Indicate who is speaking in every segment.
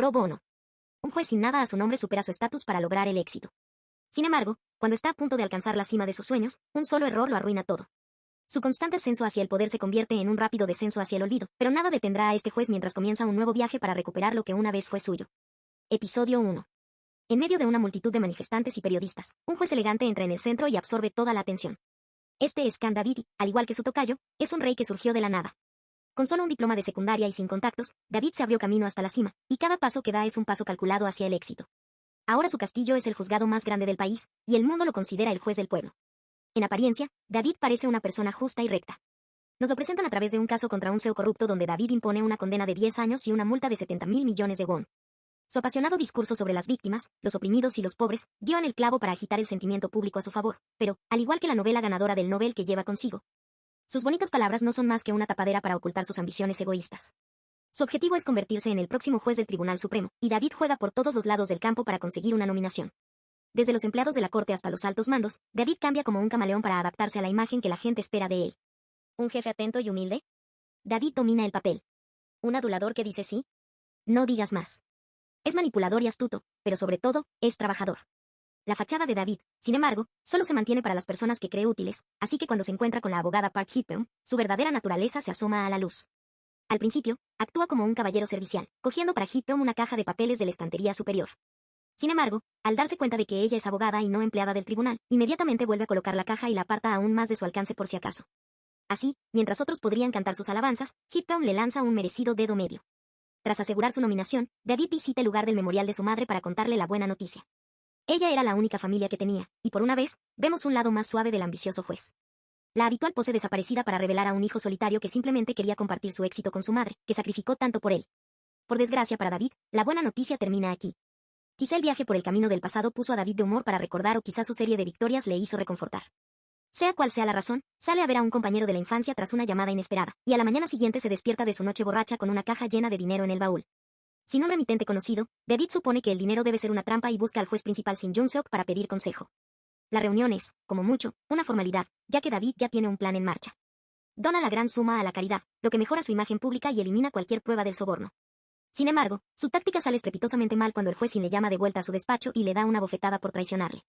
Speaker 1: Pro bono. Un juez sin nada a su nombre supera su estatus para lograr el éxito. Sin embargo, cuando está a punto de alcanzar la cima de sus sueños, un solo error lo arruina todo. Su constante ascenso hacia el poder se convierte en un rápido descenso hacia el olvido, pero nada detendrá a este juez mientras comienza un nuevo viaje para recuperar lo que una vez fue suyo. Episodio 1. En medio de una multitud de manifestantes y periodistas, un juez elegante entra en el centro y absorbe toda la atención. Este es Khan David y, al igual que su tocayo, es un rey que surgió de la nada. Con solo un diploma de secundaria y sin contactos, David se abrió camino hasta la cima, y cada paso que da es un paso calculado hacia el éxito. Ahora su castillo es el juzgado más grande del país, y el mundo lo considera el juez del pueblo. En apariencia, David parece una persona justa y recta. Nos lo presentan a través de un caso contra un CEO corrupto donde David impone una condena de 10 años y una multa de 70.000 millones de won. Su apasionado discurso sobre las víctimas, los oprimidos y los pobres, dio en el clavo para agitar el sentimiento público a su favor, pero, al igual que la novela ganadora del Nobel que lleva consigo, sus bonitas palabras no son más que una tapadera para ocultar sus ambiciones egoístas. Su objetivo es convertirse en el próximo juez del Tribunal Supremo, y David juega por todos los lados del campo para conseguir una nominación. Desde los empleados de la corte hasta los altos mandos, David cambia como un camaleón para adaptarse a la imagen que la gente espera de él. ¿Un jefe atento y humilde? David domina el papel. ¿Un adulador que dice sí? No digas más. Es manipulador y astuto, pero sobre todo, es trabajador. La fachada de David, sin embargo, solo se mantiene para las personas que cree útiles, así que cuando se encuentra con la abogada Park Hee-peon, su verdadera naturaleza se asoma a la luz. Al principio, actúa como un caballero servicial, cogiendo para Hee-peon una caja de papeles de la estantería superior. Sin embargo, al darse cuenta de que ella es abogada y no empleada del tribunal, inmediatamente vuelve a colocar la caja y la aparta aún más de su alcance por si acaso. Así, mientras otros podrían cantar sus alabanzas, Hee-peon le lanza un merecido dedo medio. Tras asegurar su nominación, David visita el lugar del memorial de su madre para contarle la buena noticia. Ella era la única familia que tenía, y por una vez, vemos un lado más suave del ambicioso juez. La habitual pose desaparecida para revelar a un hijo solitario que simplemente quería compartir su éxito con su madre, que sacrificó tanto por él. Por desgracia para David, la buena noticia termina aquí. Quizá el viaje por el camino del pasado puso a David de humor para recordar o quizá su serie de victorias le hizo reconfortar. Sea cual sea la razón, sale a ver a un compañero de la infancia tras una llamada inesperada, y a la mañana siguiente se despierta de su noche borracha con una caja llena de dinero en el baúl. Sin un remitente conocido, David supone que el dinero debe ser una trampa y busca al juez principal Shin Jung-seok para pedir consejo. La reunión es, como mucho, una formalidad, ya que David ya tiene un plan en marcha. Dona la gran suma a la caridad, lo que mejora su imagen pública y elimina cualquier prueba del soborno. Sin embargo, su táctica sale estrepitosamente mal cuando el juez Shin le llama de vuelta a su despacho y le da una bofetada por traicionarle.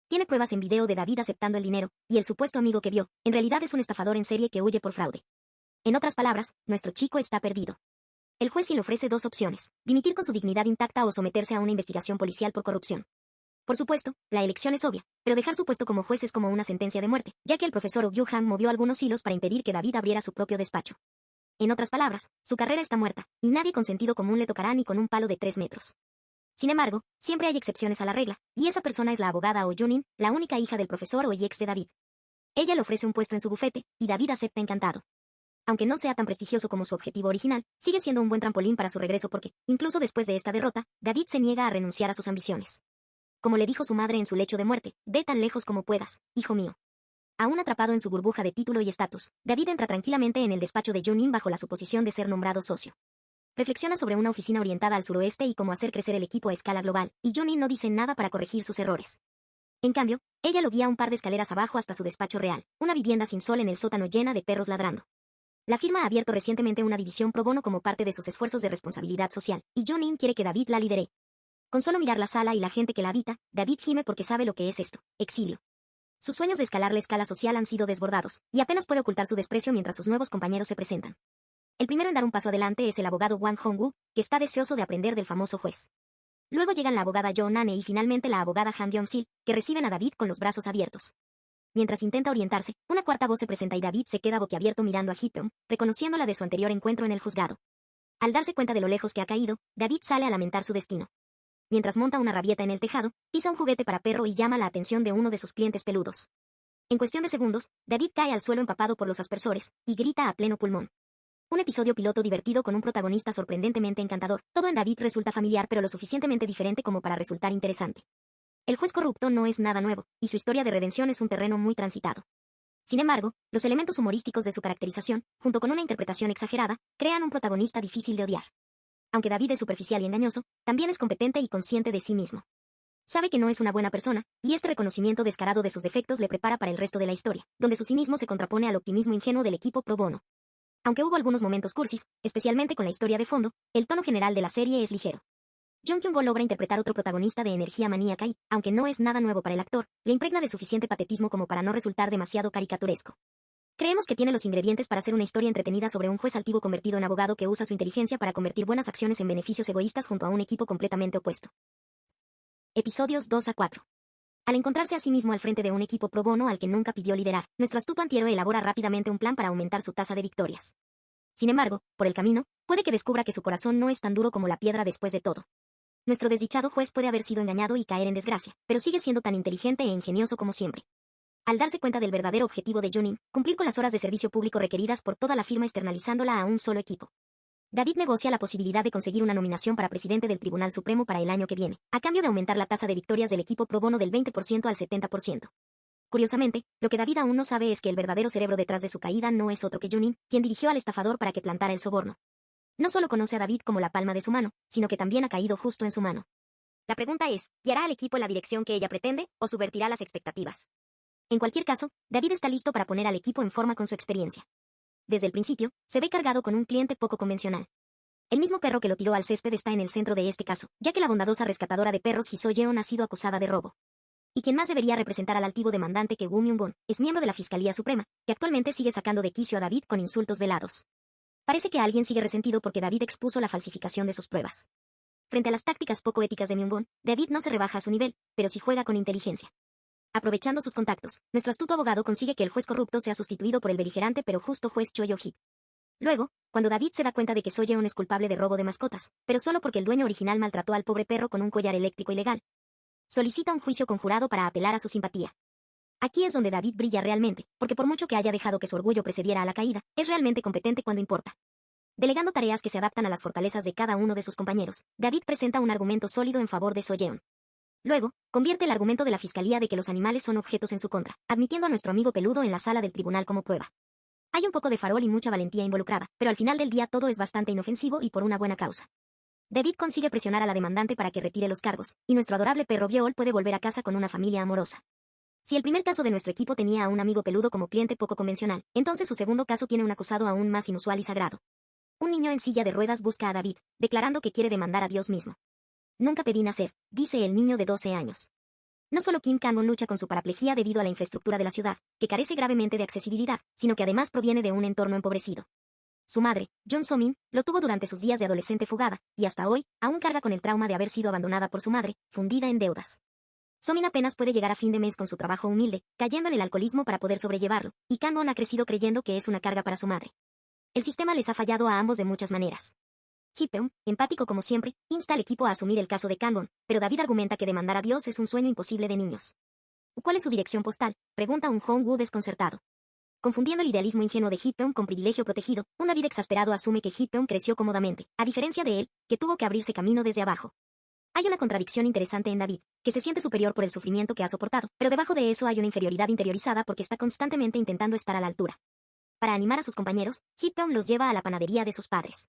Speaker 1: Tiene pruebas en video de David aceptando el dinero, y el supuesto amigo que vio, en realidad es un estafador en serie que huye por fraude. En otras palabras, nuestro chico está perdido. El juez Shin le ofrece dos opciones: dimitir con su dignidad intacta o someterse a una investigación policial por corrupción. Por supuesto, la elección es obvia, pero dejar su puesto como juez es como una sentencia de muerte, ya que el profesor Oh Gyu-han movió algunos hilos para impedir que David abriera su propio despacho. En otras palabras, su carrera está muerta, y nadie con sentido común le tocará ni con un palo de 3 metros. Sin embargo, siempre hay excepciones a la regla, y esa persona es la abogada Oh Yunin, la única hija del profesor Oh y ex de David. Ella le ofrece un puesto en su bufete, y David acepta encantado. Aunque no sea tan prestigioso como su objetivo original, sigue siendo un buen trampolín para su regreso porque, incluso después de esta derrota, David se niega a renunciar a sus ambiciones. Como le dijo su madre en su lecho de muerte, ve tan lejos como puedas, hijo mío. Aún atrapado en su burbuja de título y estatus, David entra tranquilamente en el despacho de Junin bajo la suposición de ser nombrado socio. Reflexiona sobre una oficina orientada al suroeste y cómo hacer crecer el equipo a escala global, y Junin no dice nada para corregir sus errores. En cambio, ella lo guía un par de escaleras abajo hasta su despacho real, una vivienda sin sol en el sótano llena de perros ladrando. La firma ha abierto recientemente una división pro bono como parte de sus esfuerzos de responsabilidad social, y Junin quiere que David la lidere. Con solo mirar la sala y la gente que la habita, David gime porque sabe lo que es esto: exilio. Sus sueños de escalar la escala social han sido desbordados, y apenas puede ocultar su desprecio mientras sus nuevos compañeros se presentan. El primero en dar un paso adelante es el abogado Wang Hongwoo, que está deseoso de aprender del famoso juez. Luego llegan la abogada Jo Nane y finalmente la abogada Han Byung-sil, que reciben a David con los brazos abiertos. Mientras intenta orientarse, una cuarta voz se presenta y David se queda boquiabierto mirando a Hee-peon, reconociéndola de su anterior encuentro en el juzgado. Al darse cuenta de lo lejos que ha caído, David sale a lamentar su destino. Mientras monta una rabieta en el tejado, pisa un juguete para perro y llama la atención de uno de sus clientes peludos. En cuestión de segundos, David cae al suelo empapado por los aspersores, y grita a pleno pulmón. Un episodio piloto divertido con un protagonista sorprendentemente encantador. Todo en David resulta familiar pero lo suficientemente diferente como para resultar interesante. El juez corrupto no es nada nuevo, y su historia de redención es un terreno muy transitado. Sin embargo, los elementos humorísticos de su caracterización, junto con una interpretación exagerada, crean un protagonista difícil de odiar. Aunque David es superficial y engañoso, también es competente y consciente de sí mismo. Sabe que no es una buena persona, y este reconocimiento descarado de sus defectos le prepara para el resto de la historia, donde su cinismo se contrapone al optimismo ingenuo del equipo pro bono. Aunque hubo algunos momentos cursis, especialmente con la historia de fondo, el tono general de la serie es ligero. Jung Kyung-go logra interpretar otro protagonista de energía maníaca y, aunque no es nada nuevo para el actor, le impregna de suficiente patetismo como para no resultar demasiado caricaturesco. Creemos que tiene los ingredientes para hacer una historia entretenida sobre un juez altivo convertido en abogado que usa su inteligencia para convertir buenas acciones en beneficios egoístas junto a un equipo completamente opuesto. Episodios 2 a 4. Al encontrarse a sí mismo al frente de un equipo pro bono al que nunca pidió liderar, nuestro astuto antihéroe elabora rápidamente un plan para aumentar su tasa de victorias. Sin embargo, por el camino, puede que descubra que su corazón no es tan duro como la piedra después de todo. Nuestro desdichado juez puede haber sido engañado y caer en desgracia, pero sigue siendo tan inteligente e ingenioso como siempre. Al darse cuenta del verdadero objetivo de Jonin, cumplir con las horas de servicio público requeridas por toda la firma externalizándola a un solo equipo. David negocia la posibilidad de conseguir una nominación para presidente del Tribunal Supremo para el año que viene, a cambio de aumentar la tasa de victorias del equipo pro bono del 20% al 70%. Curiosamente, lo que David aún no sabe es que el verdadero cerebro detrás de su caída no es otro que Jonin, quien dirigió al estafador para que plantara el soborno. No solo conoce a David como la palma de su mano, sino que también ha caído justo en su mano. La pregunta es, ¿guiará al equipo en la dirección que ella pretende, o subvertirá las expectativas? En cualquier caso, David está listo para poner al equipo en forma con su experiencia. Desde el principio, se ve cargado con un cliente poco convencional. El mismo perro que lo tiró al césped está en el centro de este caso, ya que la bondadosa rescatadora de perros Hiso Yeon ha sido acusada de robo. Y quien más debería representar al altivo demandante que Woo Myung-gon, es miembro de la Fiscalía Suprema, que actualmente sigue sacando de quicio a David con insultos velados. Parece que alguien sigue resentido porque David expuso la falsificación de sus pruebas. Frente a las tácticas poco éticas de Myung-gon, David no se rebaja a su nivel, pero sí juega con inteligencia. Aprovechando sus contactos, nuestro astuto abogado consigue que el juez corrupto sea sustituido por el beligerante pero justo juez Choi Oh-hee. Luego, cuando David se da cuenta de que So Yeon es culpable de robo de mascotas, pero solo porque el dueño original maltrató al pobre perro con un collar eléctrico ilegal, solicita un juicio conjurado para apelar a su simpatía. Aquí es donde David brilla realmente, porque por mucho que haya dejado que su orgullo precediera a la caída, es realmente competente cuando importa. Delegando tareas que se adaptan a las fortalezas de cada uno de sus compañeros, David presenta un argumento sólido en favor de So Yeon. Luego, convierte el argumento de la fiscalía de que los animales son objetos en su contra, admitiendo a nuestro amigo peludo en la sala del tribunal como prueba. Hay un poco de farol y mucha valentía involucrada, pero al final del día todo es bastante inofensivo y por una buena causa. David consigue presionar a la demandante para que retire los cargos, y nuestro adorable perro Viol puede volver a casa con una familia amorosa. Si el primer caso de nuestro equipo tenía a un amigo peludo como cliente poco convencional, entonces su segundo caso tiene un acusado aún más inusual y sagrado. Un niño en silla de ruedas busca a David, declarando que quiere demandar a Dios mismo. Nunca pedí nacer, dice el niño de 12 años. No solo Kim Kang-won lucha con su paraplejía debido a la infraestructura de la ciudad, que carece gravemente de accesibilidad, sino que además proviene de un entorno empobrecido. Su madre, Jeon So-min, lo tuvo durante sus días de adolescente fugada, y hasta hoy, aún carga con el trauma de haber sido abandonada por su madre, fundida en deudas. So-min apenas puede llegar a fin de mes con su trabajo humilde, cayendo en el alcoholismo para poder sobrellevarlo, y Kang-won ha crecido creyendo que es una carga para su madre. El sistema les ha fallado a ambos de muchas maneras. Hee-peung, empático como siempre, insta al equipo a asumir el caso de Kang-won, pero David argumenta que demandar a Dios es un sueño imposible de niños. ¿Cuál es su dirección postal?, pregunta un Hong-woo desconcertado. Confundiendo el idealismo ingenuo de Hee-peung con privilegio protegido, un David exasperado asume que Hee-peung creció cómodamente, a diferencia de él, que tuvo que abrirse camino desde abajo. Hay una contradicción interesante en David, que se siente superior por el sufrimiento que ha soportado, pero debajo de eso hay una inferioridad interiorizada porque está constantemente intentando estar a la altura. Para animar a sus compañeros, Hee-peung los lleva a la panadería de sus padres.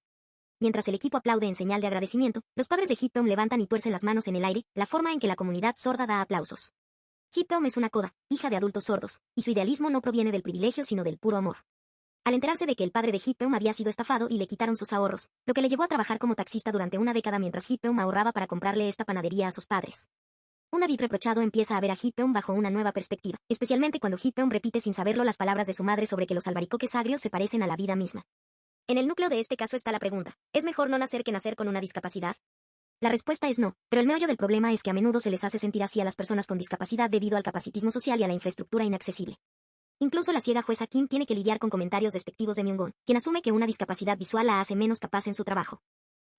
Speaker 1: Mientras el equipo aplaude en señal de agradecimiento, los padres de Hee-peung levantan y tuercen las manos en el aire, la forma en que la comunidad sorda da aplausos. Hee-peung es una coda, hija de adultos sordos, y su idealismo no proviene del privilegio sino del puro amor. Al enterarse de que el padre de Hee-peung había sido estafado y le quitaron sus ahorros, lo que le llevó a trabajar como taxista durante una década mientras Hee-peung ahorraba para comprarle esta panadería a sus padres. Un David reprochado empieza a ver a Hee-peung bajo una nueva perspectiva, especialmente cuando Hee-peung repite sin saberlo las palabras de su madre sobre que los albaricoques agrios se parecen a la vida misma. En el núcleo de este caso está la pregunta, ¿es mejor no nacer que nacer con una discapacidad? La respuesta es no, pero el meollo del problema es que a menudo se les hace sentir así a las personas con discapacidad debido al capacitismo social y a la infraestructura inaccesible. Incluso la ciega jueza Kim tiene que lidiar con comentarios despectivos de Myung-gon, quien asume que una discapacidad visual la hace menos capaz en su trabajo.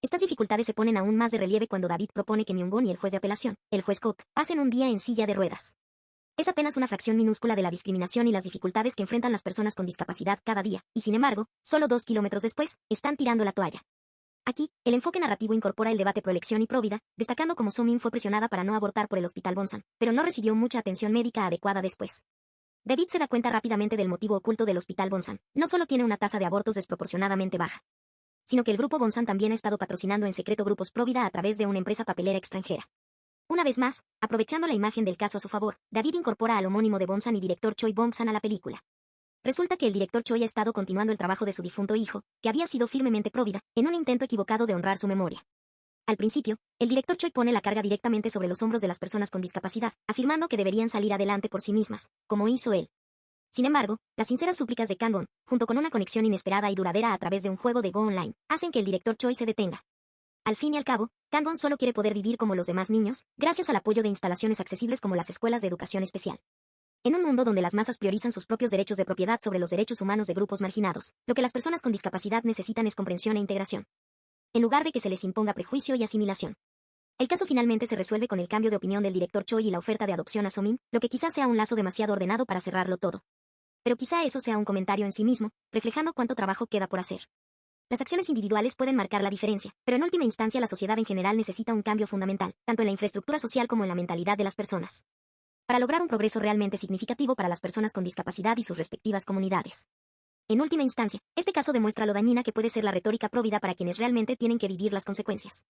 Speaker 1: Estas dificultades se ponen aún más de relieve cuando David propone que Myung-gon y el juez de apelación, el juez Koch, pasen un día en silla de ruedas. Es apenas una fracción minúscula de la discriminación y las dificultades que enfrentan las personas con discapacidad cada día, y sin embargo, solo 2 kilómetros después, están tirando la toalla. Aquí, el enfoque narrativo incorpora el debate proelección y provida, destacando cómo So-min fue presionada para no abortar por el Hospital Bonsan, pero no recibió mucha atención médica adecuada después. David se da cuenta rápidamente del motivo oculto del Hospital Bonsan. No solo tiene una tasa de abortos desproporcionadamente baja, sino que el grupo Bonsan también ha estado patrocinando en secreto grupos provida a través de una empresa papelera extranjera. Una vez más, aprovechando la imagen del caso a su favor, David incorpora al homónimo de Bonsan y director Choi Bong-san a la película. Resulta que el director Choi ha estado continuando el trabajo de su difunto hijo, que había sido firmemente provida, en un intento equivocado de honrar su memoria. Al principio, el director Choi pone la carga directamente sobre los hombros de las personas con discapacidad, afirmando que deberían salir adelante por sí mismas, como hizo él. Sin embargo, las sinceras súplicas de Kang-won, junto con una conexión inesperada y duradera a través de un juego de Go Online, hacen que el director Choi se detenga. Al fin y al cabo, Kang-won solo quiere poder vivir como los demás niños, gracias al apoyo de instalaciones accesibles como las escuelas de educación especial. En un mundo donde las masas priorizan sus propios derechos de propiedad sobre los derechos humanos de grupos marginados, lo que las personas con discapacidad necesitan es comprensión e integración, en lugar de que se les imponga prejuicio y asimilación. El caso finalmente se resuelve con el cambio de opinión del director Choi y la oferta de adopción a Somin, lo que quizás sea un lazo demasiado ordenado para cerrarlo todo. Pero quizá eso sea un comentario en sí mismo, reflejando cuánto trabajo queda por hacer. Las acciones individuales pueden marcar la diferencia, pero en última instancia la sociedad en general necesita un cambio fundamental, tanto en la infraestructura social como en la mentalidad de las personas, para lograr un progreso realmente significativo para las personas con discapacidad y sus respectivas comunidades. En última instancia, este caso demuestra lo dañina que puede ser la retórica próvida para quienes realmente tienen que vivir las consecuencias.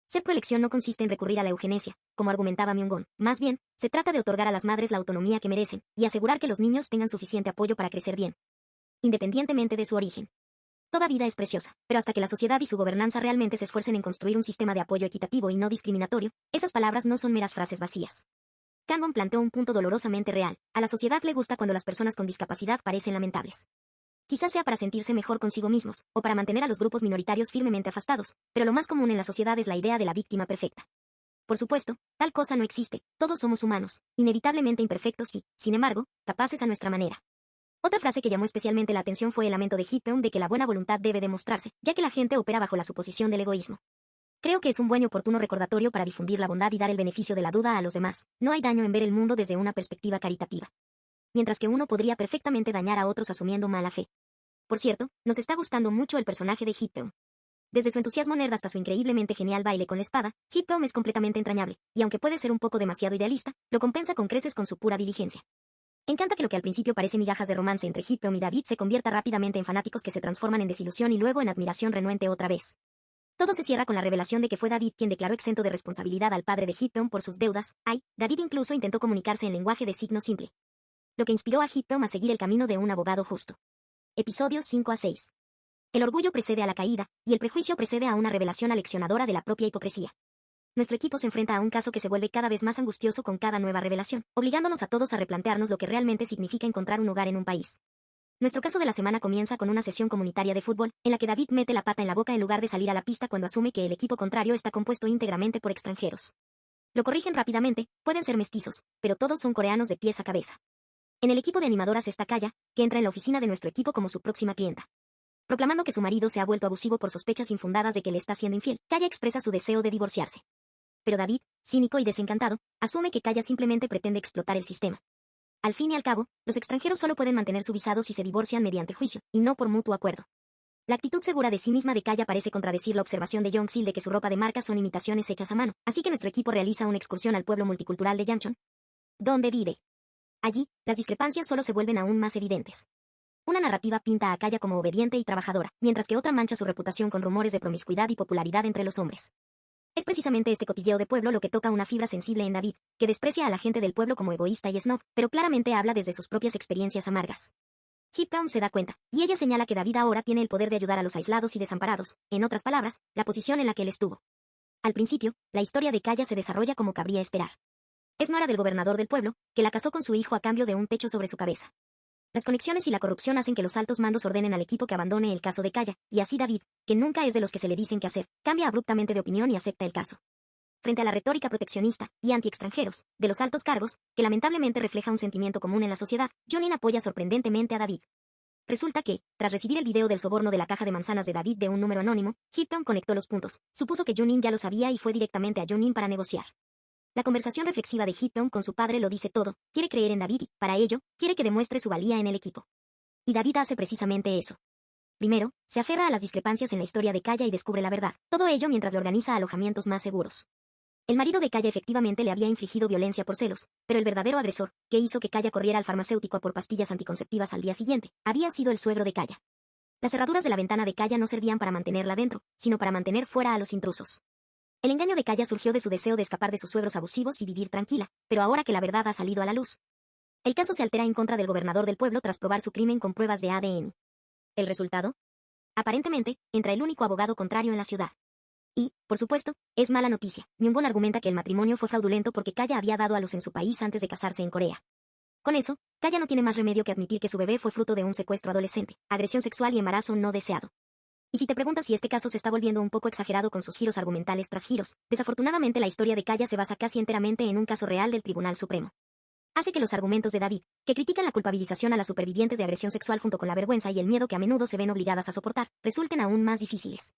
Speaker 1: Ser proelección no consiste en recurrir a la eugenesia, como argumentaba Myung-gon. Más bien, se trata de otorgar a las madres la autonomía que merecen, y asegurar que los niños tengan suficiente apoyo para crecer bien, independientemente de su origen. Toda vida es preciosa, pero hasta que la sociedad y su gobernanza realmente se esfuercen en construir un sistema de apoyo equitativo y no discriminatorio, esas palabras no son meras frases vacías. Kang-won planteó un punto dolorosamente real. A la sociedad le gusta cuando las personas con discapacidad parecen lamentables. Quizás sea para sentirse mejor consigo mismos, o para mantener a los grupos minoritarios firmemente afastados, pero lo más común en la sociedad es la idea de la víctima perfecta. Por supuesto, tal cosa no existe, todos somos humanos, inevitablemente imperfectos y, sin embargo, capaces a nuestra manera. Otra frase que llamó especialmente la atención fue el lamento de Hee-peon de que la buena voluntad debe demostrarse, ya que la gente opera bajo la suposición del egoísmo. Creo que es un buen y oportuno recordatorio para difundir la bondad y dar el beneficio de la duda a los demás. No hay daño en ver el mundo desde una perspectiva caritativa. Mientras que uno podría perfectamente dañar a otros asumiendo mala fe. Por cierto, nos está gustando mucho el personaje de Hee-peon. Desde su entusiasmo nerd hasta su increíblemente genial baile con la espada, Hee-peon es completamente entrañable, y aunque puede ser un poco demasiado idealista, lo compensa con creces con su pura diligencia. Encanta que lo que al principio parece migajas de romance entre Hee-peon y David se convierta rápidamente en fanáticos que se transforman en desilusión y luego en admiración renuente otra vez. Todo se cierra con la revelación de que fue David quien declaró exento de responsabilidad al padre de Hee-peon por sus deudas. David incluso intentó comunicarse en lenguaje de signo simple, lo que inspiró a Hee-peon a seguir el camino de un abogado justo. Episodios 5 a 6. El orgullo precede a la caída, y el prejuicio precede a una revelación aleccionadora de la propia hipocresía. Nuestro equipo se enfrenta a un caso que se vuelve cada vez más angustioso con cada nueva revelación, obligándonos a todos a replantearnos lo que realmente significa encontrar un hogar en un país. Nuestro caso de la semana comienza con una sesión comunitaria de fútbol, en la que David mete la pata en la boca en lugar de salir a la pista cuando asume que el equipo contrario está compuesto íntegramente por extranjeros. Lo corrigen rápidamente, pueden ser mestizos, pero todos son coreanos de pies a cabeza. En el equipo de animadoras está Kaya, que entra en la oficina de nuestro equipo como su próxima clienta. Proclamando que su marido se ha vuelto abusivo por sospechas infundadas de que le está siendo infiel, Kaya expresa su deseo de divorciarse. Pero David, cínico y desencantado, asume que Kaya simplemente pretende explotar el sistema. Al fin y al cabo, los extranjeros solo pueden mantener su visado si se divorcian mediante juicio, y no por mutuo acuerdo. La actitud segura de sí misma de Kaya parece contradecir la observación de Jong-sil de que su ropa de marca son imitaciones hechas a mano, así que nuestro equipo realiza una excursión al pueblo multicultural de Yangchon, donde vive. Allí, las discrepancias solo se vuelven aún más evidentes. Una narrativa pinta a Kaya como obediente y trabajadora, mientras que otra mancha su reputación con rumores de promiscuidad y popularidad entre los hombres. Es precisamente este cotilleo de pueblo lo que toca una fibra sensible en David, que desprecia a la gente del pueblo como egoísta y snob, pero claramente habla desde sus propias experiencias amargas. Hee-peon se da cuenta, y ella señala que David ahora tiene el poder de ayudar a los aislados y desamparados, en otras palabras, la posición en la que él estuvo. Al principio, la historia de Kaya se desarrolla como cabría esperar. Es nora del gobernador del pueblo, que la casó con su hijo a cambio de un techo sobre su cabeza. Las conexiones y la corrupción hacen que los altos mandos ordenen al equipo que abandone el caso de Kaya, y así David, que nunca es de los que se le dicen qué hacer, cambia abruptamente de opinión y acepta el caso. Frente a la retórica proteccionista y anti-extranjeros de los altos cargos, que lamentablemente refleja un sentimiento común en la sociedad, Junin apoya sorprendentemente a David. Resulta que, tras recibir el video del soborno de la caja de manzanas de David de un número anónimo, Hee-peon conectó los puntos, supuso que Junin ya lo sabía y fue directamente a Junin para negociar. La conversación reflexiva de Hee-peon con su padre lo dice todo, quiere creer en David y, para ello, quiere que demuestre su valía en el equipo. Y David hace precisamente eso. Primero, se aferra a las discrepancias en la historia de Kaya y descubre la verdad, todo ello mientras le organiza alojamientos más seguros. El marido de Kaya efectivamente le había infligido violencia por celos, pero el verdadero agresor, que hizo que Kaya corriera al farmacéutico a por pastillas anticonceptivas al día siguiente, había sido el suegro de Kaya. Las cerraduras de la ventana de Kaya no servían para mantenerla dentro, sino para mantener fuera a los intrusos. El engaño de Kaya surgió de su deseo de escapar de sus suegros abusivos y vivir tranquila, pero ahora que la verdad ha salido a la luz, el caso se altera en contra del gobernador del pueblo tras probar su crimen con pruebas de ADN. ¿El resultado? Aparentemente, entra el único abogado contrario en la ciudad. Y, por supuesto, es mala noticia. Myung-gon argumenta que el matrimonio fue fraudulento porque Kaya había dado a luz en su país antes de casarse en Corea. Con eso, Kaya no tiene más remedio que admitir que su bebé fue fruto de un secuestro adolescente, agresión sexual y embarazo no deseado. Y si te preguntas si este caso se está volviendo un poco exagerado con sus giros argumentales tras giros, desafortunadamente la historia de Kaya se basa casi enteramente en un caso real del Tribunal Supremo. Hace que los argumentos de David, que critican la culpabilización a las supervivientes de agresión sexual junto con la vergüenza y el miedo que a menudo se ven obligadas a soportar, resulten aún más difíciles.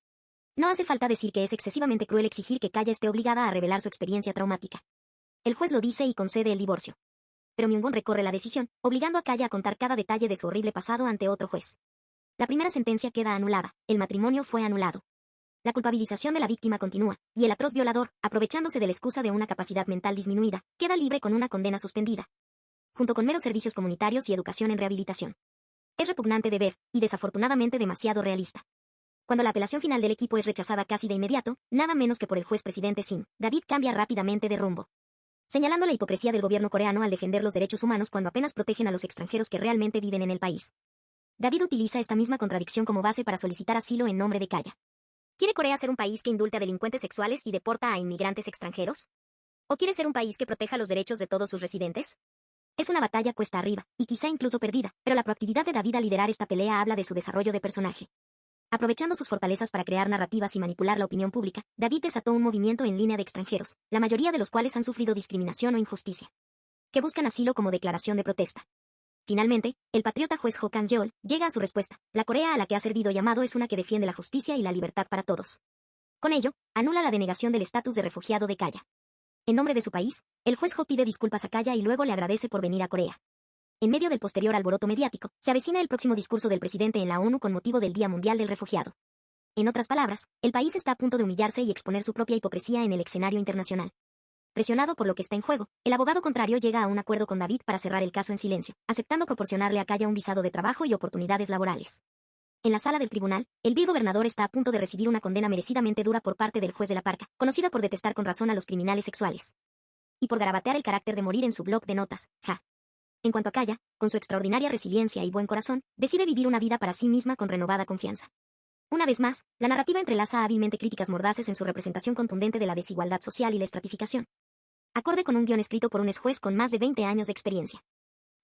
Speaker 1: No hace falta decir que es excesivamente cruel exigir que Kaya esté obligada a revelar su experiencia traumática. El juez lo dice y concede el divorcio. Pero Myung-gon recorre la decisión, obligando a Kaya a contar cada detalle de su horrible pasado ante otro juez. La primera sentencia queda anulada, el matrimonio fue anulado. La culpabilización de la víctima continúa, y el atroz violador, aprovechándose de la excusa de una capacidad mental disminuida, queda libre con una condena suspendida, junto con meros servicios comunitarios y educación en rehabilitación. Es repugnante de ver, y desafortunadamente demasiado realista. Cuando la apelación final del equipo es rechazada casi de inmediato, nada menos que por el juez presidente Sin, David cambia rápidamente de rumbo, señalando la hipocresía del gobierno coreano al defender los derechos humanos cuando apenas protegen a los extranjeros que realmente viven en el país. David utiliza esta misma contradicción como base para solicitar asilo en nombre de Kaya. ¿Quiere Corea ser un país que indulta a delincuentes sexuales y deporta a inmigrantes extranjeros? ¿O quiere ser un país que proteja los derechos de todos sus residentes? Es una batalla cuesta arriba, y quizá incluso perdida, pero la proactividad de David al liderar esta pelea habla de su desarrollo de personaje. Aprovechando sus fortalezas para crear narrativas y manipular la opinión pública, David desató un movimiento en línea de extranjeros, la mayoría de los cuales han sufrido discriminación o injusticia, que buscan asilo como declaración de protesta. Finalmente, el patriota juez Ho Kang-yeol llega a su respuesta. La Corea a la que ha servido llamado es una que defiende la justicia y la libertad para todos. Con ello, anula la denegación del estatus de refugiado de Kaya. En nombre de su país, el juez Ho pide disculpas a Kaya y luego le agradece por venir a Corea. En medio del posterior alboroto mediático, se avecina el próximo discurso del presidente en la ONU con motivo del Día Mundial del Refugiado. En otras palabras, el país está a punto de humillarse y exponer su propia hipocresía en el escenario internacional. Presionado por lo que está en juego, el abogado contrario llega a un acuerdo con David para cerrar el caso en silencio, aceptando proporcionarle a Kaya un visado de trabajo y oportunidades laborales. En la sala del tribunal, el vil gobernador está a punto de recibir una condena merecidamente dura por parte del juez de la Parca, conocida por detestar con razón a los criminales sexuales. Y por garabatear el carácter de morir en su blog de notas, ja. En cuanto a Kaya, con su extraordinaria resiliencia y buen corazón, decide vivir una vida para sí misma con renovada confianza. Una vez más, la narrativa entrelaza hábilmente críticas mordaces en su representación contundente de la desigualdad social y la estratificación, acorde con un guión escrito por un ex juez con más de 20 años de experiencia.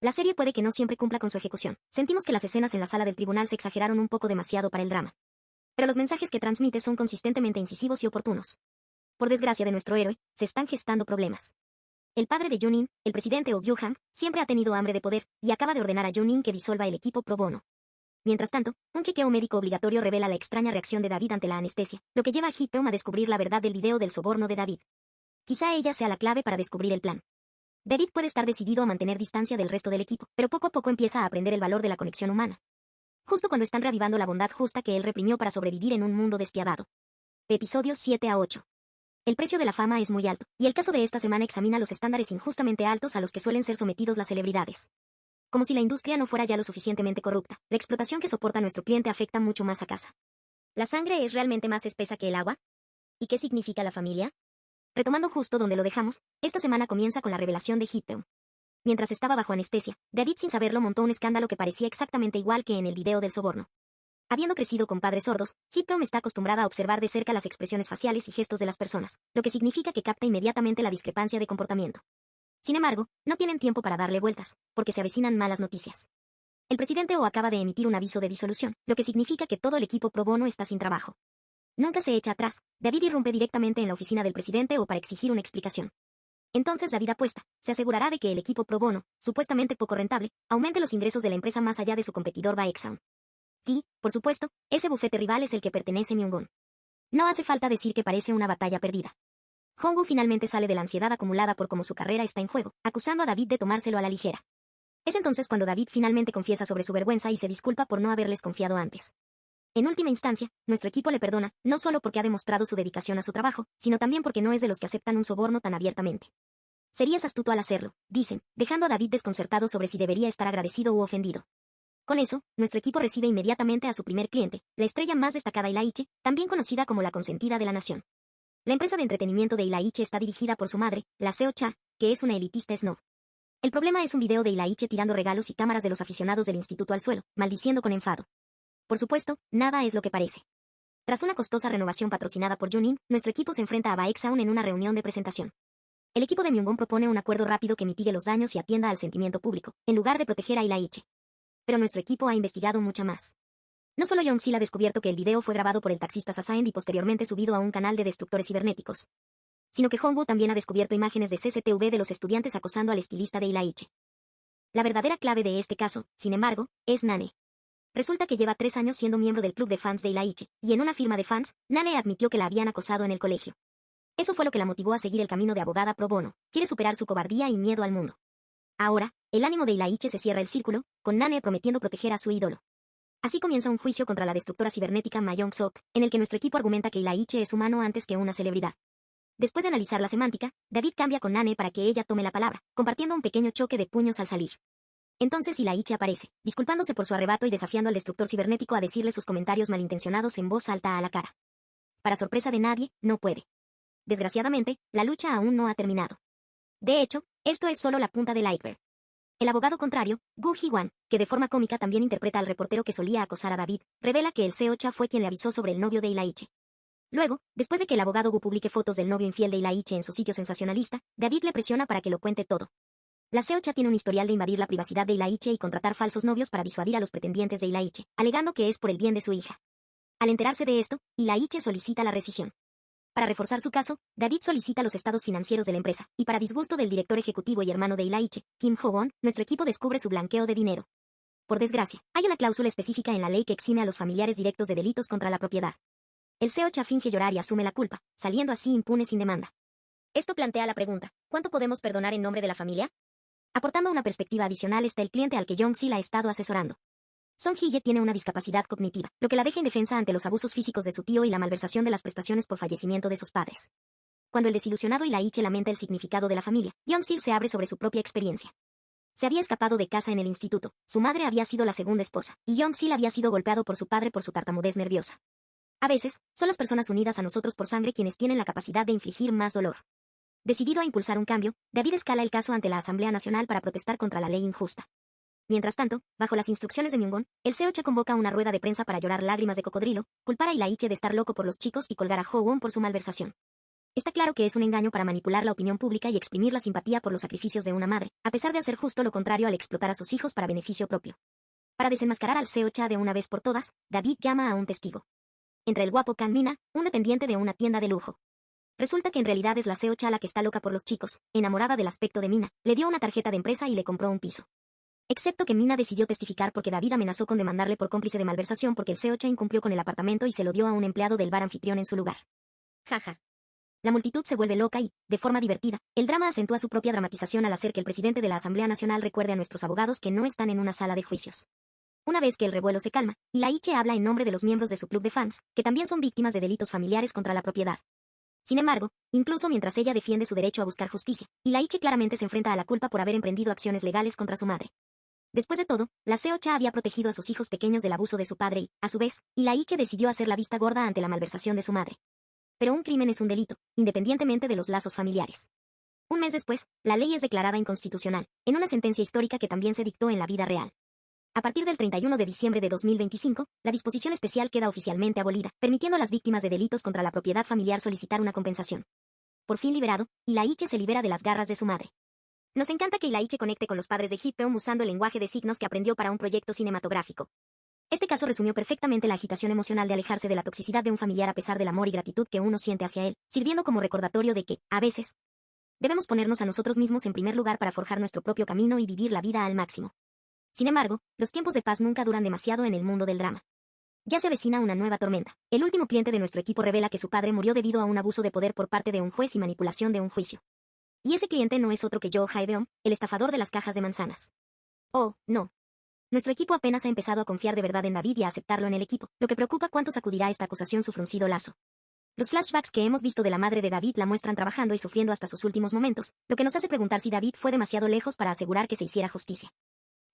Speaker 1: La serie puede que no siempre cumpla con su ejecución. Sentimos que las escenas en la sala del tribunal se exageraron un poco demasiado para el drama. Pero los mensajes que transmite son consistentemente incisivos y oportunos. Por desgracia de nuestro héroe, se están gestando problemas. El padre de Junin, el presidente Oh Gyu-hang, siempre ha tenido hambre de poder, y acaba de ordenar a Junin que disuelva el equipo pro bono. Mientras tanto, un chequeo médico obligatorio revela la extraña reacción de David ante la anestesia, lo que lleva a Hee-peom a descubrir la verdad del video del soborno de David. Quizá ella sea la clave para descubrir el plan. David puede estar decidido a mantener distancia del resto del equipo, pero poco a poco empieza a aprender el valor de la conexión humana. Justo cuando están reavivando la bondad justa que él reprimió para sobrevivir en un mundo despiadado. Episodios 7 a 8. El precio de la fama es muy alto, y el caso de esta semana examina los estándares injustamente altos a los que suelen ser sometidos las celebridades. Como si la industria no fuera ya lo suficientemente corrupta, la explotación que soporta nuestro cliente afecta mucho más a casa. ¿La sangre es realmente más espesa que el agua? ¿Y qué significa la familia? Retomando justo donde lo dejamos, esta semana comienza con la revelación de Hee-peom. Mientras estaba bajo anestesia, David sin saberlo montó un escándalo que parecía exactamente igual que en el video del soborno. Habiendo crecido con padres sordos, Hee-peom está acostumbrada a observar de cerca las expresiones faciales y gestos de las personas, lo que significa que capta inmediatamente la discrepancia de comportamiento. Sin embargo, no tienen tiempo para darle vueltas, porque se avecinan malas noticias. El presidente O acaba de emitir un aviso de disolución, lo que significa que todo el equipo pro bono está sin trabajo. Nunca se echa atrás, David irrumpe directamente en la oficina del presidente O para exigir una explicación. Entonces David apuesta, se asegurará de que el equipo pro bono, supuestamente poco rentable, aumente los ingresos de la empresa más allá de su competidor Baeksound. Y, por supuesto, ese bufete rival es el que pertenece a Myung-gon. No hace falta decir que parece una batalla perdida. Hong-woo finalmente sale de la ansiedad acumulada por cómo su carrera está en juego, acusando a David de tomárselo a la ligera. Es entonces cuando David finalmente confiesa sobre su vergüenza y se disculpa por no haberles confiado antes. En última instancia, nuestro equipo le perdona, no solo porque ha demostrado su dedicación a su trabajo, sino también porque no es de los que aceptan un soborno tan abiertamente. Serías astuto al hacerlo, dicen, dejando a David desconcertado sobre si debería estar agradecido u ofendido. Con eso, nuestro equipo recibe inmediatamente a su primer cliente, la estrella más destacada Ilaiche, también conocida como la consentida de la nación. La empresa de entretenimiento de Ilaiche está dirigida por su madre, la Seo Cha, que es una elitista snob. El problema es un video de Ilaiche tirando regalos y cámaras de los aficionados del instituto al suelo, maldiciendo con enfado. Por supuesto, nada es lo que parece. Tras una costosa renovación patrocinada por Junin, nuestro equipo se enfrenta a Baeksaun en una reunión de presentación. El equipo de Myungwon propone un acuerdo rápido que mitigue los daños y atienda al sentimiento público, en lugar de proteger a Ilaiche. Pero nuestro equipo ha investigado mucho más. No solo Young-sil ha descubierto que el video fue grabado por el taxista Sasaend y posteriormente subido a un canal de destructores cibernéticos, sino que Hongwoo también ha descubierto imágenes de CCTV de los estudiantes acosando al estilista de Ilaiche. La verdadera clave de este caso, sin embargo, es Nane. Resulta que lleva 3 años siendo miembro del club de fans de Ilaiche, y en una firma de fans, Nane admitió que la habían acosado en el colegio. Eso fue lo que la motivó a seguir el camino de abogada pro bono. Quiere superar su cobardía y miedo al mundo. Ahora, el ánimo de Ilaiche se cierra el círculo, con Nane prometiendo proteger a su ídolo. Así comienza un juicio contra la destructora cibernética Ma Young-sok, en el que nuestro equipo argumenta que Ilaiche es humano antes que una celebridad. Después de analizar la semántica, David cambia con Nane para que ella tome la palabra, compartiendo un pequeño choque de puños al salir. Entonces Ilaiche aparece, disculpándose por su arrebato y desafiando al destructor cibernético a decirle sus comentarios malintencionados en voz alta a la cara. Para sorpresa de nadie, no puede. Desgraciadamente, la lucha aún no ha terminado. De hecho, esto es solo la punta del iceberg. El abogado contrario, Gu Hee-wan, que de forma cómica también interpreta al reportero que solía acosar a David, revela que el Seo-cha fue quien le avisó sobre el novio de Ilaiche. Luego, después de que el abogado Gu publique fotos del novio infiel de Ilaiche en su sitio sensacionalista, David le presiona para que lo cuente todo. La Seo-cha tiene un historial de invadir la privacidad de Ilaiche y contratar falsos novios para disuadir a los pretendientes de Ilaiche, alegando que es por el bien de su hija. Al enterarse de esto, Ilaiche solicita la rescisión. Para reforzar su caso, David solicita los estados financieros de la empresa, y para disgusto del director ejecutivo y hermano de Ilaiche, Kim Ho-won, nuestro equipo descubre su blanqueo de dinero. Por desgracia, hay una cláusula específica en la ley que exime a los familiares directos de delitos contra la propiedad. El Seo-cha finge llorar y asume la culpa, saliendo así impune sin demanda. Esto plantea la pregunta, ¿cuánto podemos perdonar en nombre de la familia? Aportando una perspectiva adicional está el cliente al que Young-sil ha estado asesorando. Song Hye tiene una discapacidad cognitiva, lo que la deja indefensa ante los abusos físicos de su tío y la malversación de las prestaciones por fallecimiento de sus padres. Cuando el desilusionado Ilaiche lamenta el significado de la familia, Young-sil se abre sobre su propia experiencia. Se había escapado de casa en el instituto, su madre había sido la segunda esposa, y Young-sil había sido golpeado por su padre por su tartamudez nerviosa. A veces, son las personas unidas a nosotros por sangre quienes tienen la capacidad de infligir más dolor. Decidido a impulsar un cambio, David escala el caso ante la Asamblea Nacional para protestar contra la ley injusta. Mientras tanto, bajo las instrucciones de Myungwon, el Seo-cha convoca una rueda de prensa para llorar lágrimas de cocodrilo, culpar a Ilaiche de estar loco por los chicos y colgar a Ho-won por su malversación. Está claro que es un engaño para manipular la opinión pública y exprimir la simpatía por los sacrificios de una madre, a pesar de hacer justo lo contrario al explotar a sus hijos para beneficio propio. Para desenmascarar al Seo-cha de una vez por todas, David llama a un testigo. Entra el guapo Kang Mina, un dependiente de una tienda de lujo. Resulta que en realidad es la Seo-cha la que está loca por los chicos, enamorada del aspecto de Mina, le dio una tarjeta de empresa y le compró un piso. Excepto que Mina decidió testificar porque David amenazó con demandarle por cómplice de malversación porque el Seo-cha incumplió con el apartamento y se lo dio a un empleado del bar anfitrión en su lugar. Jaja. La multitud se vuelve loca y, de forma divertida, el drama acentúa su propia dramatización al hacer que el presidente de la Asamblea Nacional recuerde a nuestros abogados que no están en una sala de juicios. Una vez que el revuelo se calma, Ilaiche habla en nombre de los miembros de su club de fans, que también son víctimas de delitos familiares contra la propiedad. Sin embargo, incluso mientras ella defiende su derecho a buscar justicia, Ilaiche claramente se enfrenta a la culpa por haber emprendido acciones legales contra su madre. Después de todo, la Seo-cha había protegido a sus hijos pequeños del abuso de su padre y, a su vez, Ilaiche decidió hacer la vista gorda ante la malversación de su madre. Pero un crimen es un delito, independientemente de los lazos familiares. Un mes después, la ley es declarada inconstitucional, en una sentencia histórica que también se dictó en la vida real. A partir del 31 de diciembre de 2025, la disposición especial queda oficialmente abolida, permitiendo a las víctimas de delitos contra la propiedad familiar solicitar una compensación. Por fin liberado, Ilaiche se libera de las garras de su madre. Nos encanta que Ilaiche conecte con los padres de Hippeum usando el lenguaje de signos que aprendió para un proyecto cinematográfico. Este caso resumió perfectamente la agitación emocional de alejarse de la toxicidad de un familiar a pesar del amor y gratitud que uno siente hacia él, sirviendo como recordatorio de que, a veces, debemos ponernos a nosotros mismos en primer lugar para forjar nuestro propio camino y vivir la vida al máximo. Sin embargo, los tiempos de paz nunca duran demasiado en el mundo del drama. Ya se avecina una nueva tormenta. El último cliente de nuestro equipo revela que su padre murió debido a un abuso de poder por parte de un juez y manipulación de un juicio. Y ese cliente no es otro que Yoo Hae-beom, el estafador de las cajas de manzanas. Oh, no. Nuestro equipo apenas ha empezado a confiar de verdad en David y a aceptarlo en el equipo, lo que preocupa cuánto sacudirá esta acusación su fruncido lazo. Los flashbacks que hemos visto de la madre de David la muestran trabajando y sufriendo hasta sus últimos momentos, lo que nos hace preguntar si David fue demasiado lejos para asegurar que se hiciera justicia.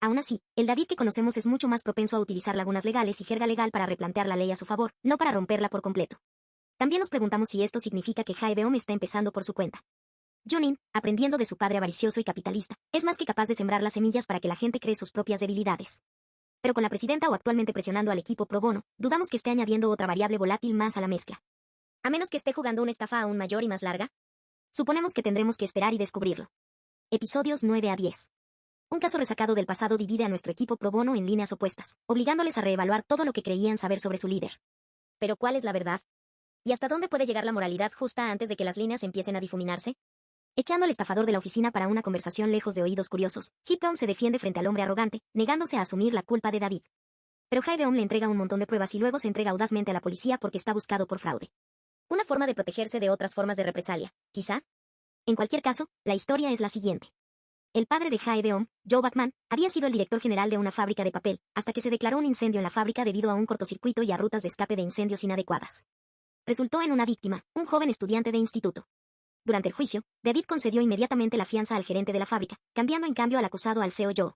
Speaker 1: Aún así, el David que conocemos es mucho más propenso a utilizar lagunas legales y jerga legal para replantear la ley a su favor, no para romperla por completo. También nos preguntamos si esto significa que Hae-beom está empezando por su cuenta. Junin, aprendiendo de su padre avaricioso y capitalista, es más que capaz de sembrar las semillas para que la gente cree sus propias debilidades. Pero con la presidenta o actualmente presionando al equipo pro bono, dudamos que esté añadiendo otra variable volátil más a la mezcla. A menos que esté jugando una estafa aún mayor y más larga. Suponemos que tendremos que esperar y descubrirlo. Episodios 9 a 10. Un caso resacado del pasado divide a nuestro equipo pro bono en líneas opuestas, obligándoles a reevaluar todo lo que creían saber sobre su líder. Pero ¿cuál es la verdad? ¿Y hasta dónde puede llegar la moralidad justa antes de que las líneas empiecen a difuminarse? Echando al estafador de la oficina para una conversación lejos de oídos curiosos, Hee-Beom se defiende frente al hombre arrogante, negándose a asumir la culpa de David. Pero Hae-Beom le entrega un montón de pruebas y luego se entrega audazmente a la policía porque está buscado por fraude. Una forma de protegerse de otras formas de represalia, quizá. En cualquier caso, la historia es la siguiente. El padre de Hae-Beom, Joe Bachman, había sido el director general de una fábrica de papel, hasta que se declaró un incendio en la fábrica debido a un cortocircuito y a rutas de escape de incendios inadecuadas. Resultó en una víctima, un joven estudiante de instituto. Durante el juicio, David concedió inmediatamente la fianza al gerente de la fábrica, cambiando en cambio al acusado al CEO Joe.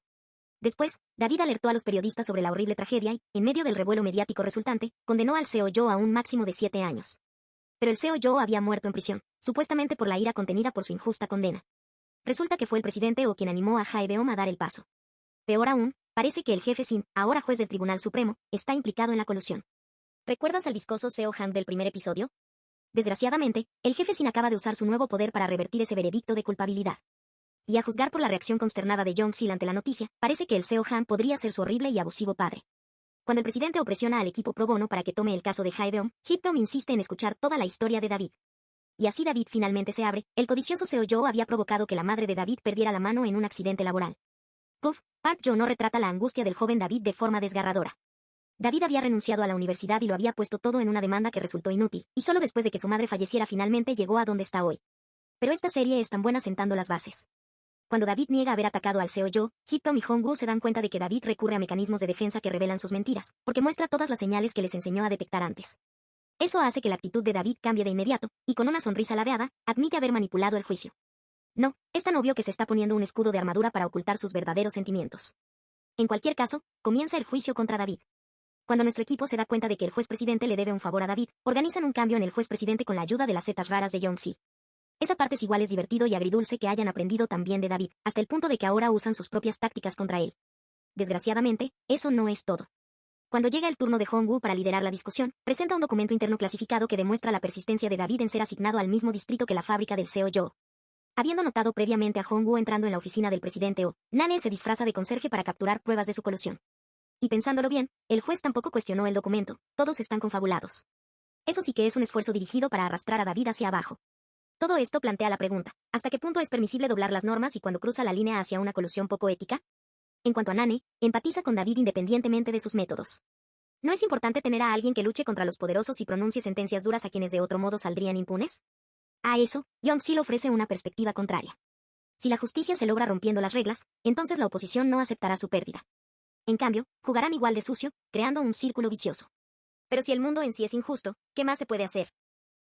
Speaker 1: Después, David alertó a los periodistas sobre la horrible tragedia y, en medio del revuelo mediático resultante, condenó al CEO Joe a un máximo de 7 años. Pero el CEO Joe había muerto en prisión, supuestamente por la ira contenida por su injusta condena. Resulta que fue el presidente o quien animó a Hae-Beom a dar el paso. Peor aún, parece que el jefe Sin, ahora juez del Tribunal Supremo, está implicado en la colusión. ¿Recuerdas al viscoso CEO Hank del primer episodio? Desgraciadamente, el jefe Sin acaba de usar su nuevo poder para revertir ese veredicto de culpabilidad. Y a juzgar por la reacción consternada de Jong-sil ante la noticia, parece que el CEO Han podría ser su horrible y abusivo padre. Cuando el presidente presiona al equipo pro bono para que tome el caso de Hae-Beom, Hee-Beom insiste en escuchar toda la historia de David. Y así David finalmente se abre. El codicioso CEO Joe había provocado que la madre de David perdiera la mano en un accidente laboral. Park Jo no retrata la angustia del joven David de forma desgarradora. David había renunciado a la universidad y lo había puesto todo en una demanda que resultó inútil, y solo después de que su madre falleciera finalmente llegó a donde está hoy. Pero esta serie es tan buena sentando las bases. Cuando David niega haber atacado al CEO Joe, Hee-Beom y Hong-woo se dan cuenta de que David recurre a mecanismos de defensa que revelan sus mentiras, porque muestra todas las señales que les enseñó a detectar antes. Eso hace que la actitud de David cambie de inmediato, y con una sonrisa ladeada, admite haber manipulado el juicio. No, es tan obvio que se está poniendo un escudo de armadura para ocultar sus verdaderos sentimientos. En cualquier caso, comienza el juicio contra David. Cuando nuestro equipo se da cuenta de que el juez presidente le debe un favor a David, organizan un cambio en el juez presidente con la ayuda de las setas raras de Jong-sil. Esa parte es igual es divertido y agridulce que hayan aprendido también de David, hasta el punto de que ahora usan sus propias tácticas contra él. Desgraciadamente, eso no es todo. Cuando llega el turno de Hong-woo para liderar la discusión, presenta un documento interno clasificado que demuestra la persistencia de David en ser asignado al mismo distrito que la fábrica del CEO Joe. Habiendo notado previamente a Hong-woo entrando en la oficina del presidente Nane se disfraza de conserje para capturar pruebas de su colusión. Y pensándolo bien, el juez tampoco cuestionó el documento, todos están confabulados. Eso sí que es un esfuerzo dirigido para arrastrar a David hacia abajo. Todo esto plantea la pregunta, ¿hasta qué punto es permisible doblar las normas y cuando cruza la línea hacia una colusión poco ética? En cuanto a Nane, empatiza con David independientemente de sus métodos. ¿No es importante tener a alguien que luche contra los poderosos y pronuncie sentencias duras a quienes de otro modo saldrían impunes? A eso, Jong-sil ofrece una perspectiva contraria. Si la justicia se logra rompiendo las reglas, entonces la oposición no aceptará su pérdida. En cambio, jugarán igual de sucio, creando un círculo vicioso. Pero si el mundo en sí es injusto, ¿qué más se puede hacer?